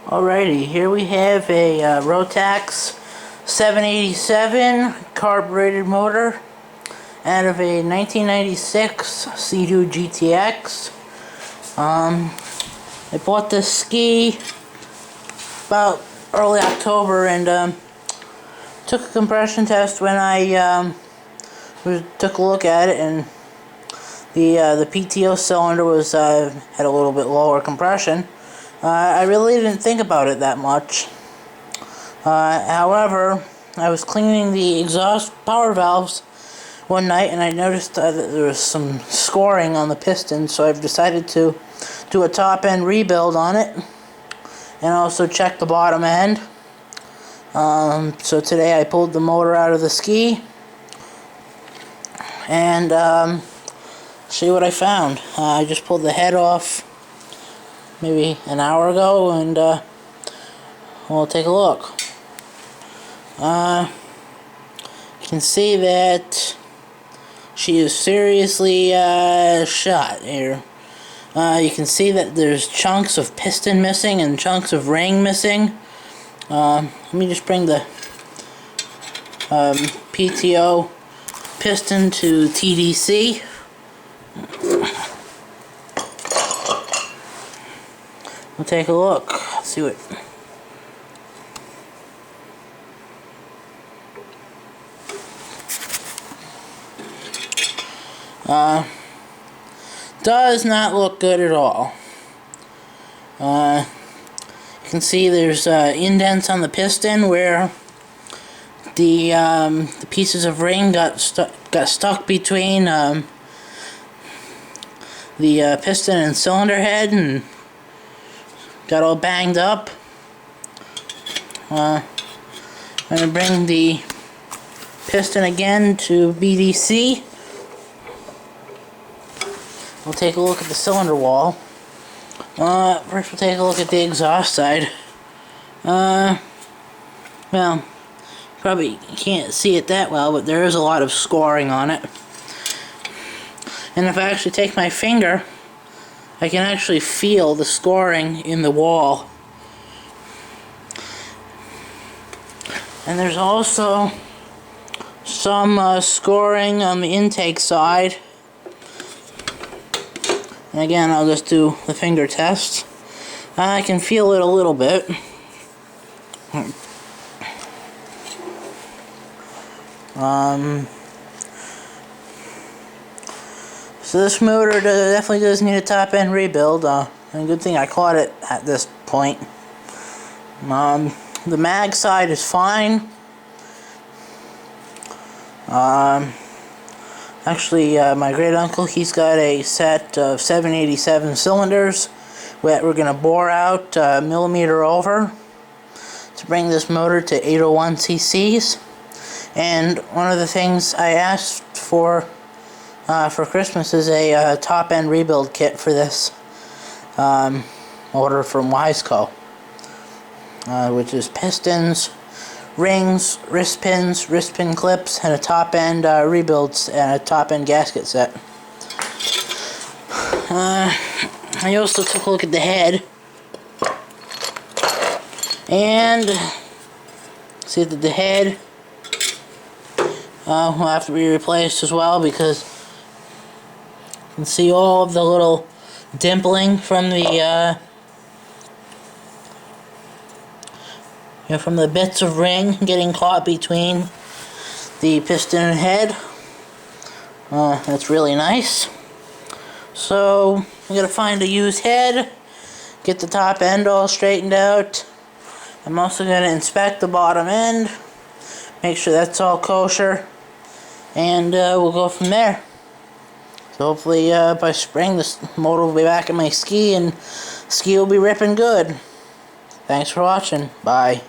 Alrighty, here we have a Rotax 787 carbureted motor out of a 1996 SeaDoo GTX. I bought this ski about early October and took a compression test when I took a look at it, and the PTO cylinder was had a little bit lower compression. I really didn't think about it that much. However, I was cleaning the exhaust power valves one night and I noticed that there was some scoring on the piston, so I've decided to do a top end rebuild on it and also check the bottom end. So today I pulled the motor out of the ski and see what I found. I just pulled the head off maybe an hour ago, and we'll take a look. You can see that she is seriously shot here. You can see that there's chunks of piston missing and chunks of ring missing. Let me just bring the PTO piston to TDC. We'll take a look, see what. Does not look good at all. You can see there's indents on the piston where the pieces of ring got stuck between the piston and cylinder head and got all banged up. I'm going to bring the piston again to BDC. We'll take a look at the cylinder wall. First we'll take a look at the exhaust side. Well, probably can't see it that well, but there is a lot of scoring on it. And if I actually take my finger, I can actually feel the scoring in the wall. And there's also some scoring on the intake side. And again, I'll just do the finger test. I can feel it a little bit. So this motor definitely does need a top-end rebuild. And good thing I caught it at this point. The mag side is fine. Actually, my great uncle, he's got a set of 787 cylinders that we're going to bore out a millimeter over to bring this motor to 801 cc's. And one of the things I asked for Christmas is a top-end rebuild kit for this motor from Wiseco, which is pistons, rings, wrist pin clips, and a top-end rebuilds and a top-end gasket set. I also took a look at the head and see that the head will have to be replaced as well, because you can see all of the little dimpling from the from the bits of ring getting caught between the piston and head. That's really nice. So I'm gonna find a used head, get the top end all straightened out. I'm also gonna inspect the bottom end, make sure that's all kosher, and we'll go from there. So hopefully by spring this motor will be back at my ski and ski will be ripping good. Thanks for watching. Bye.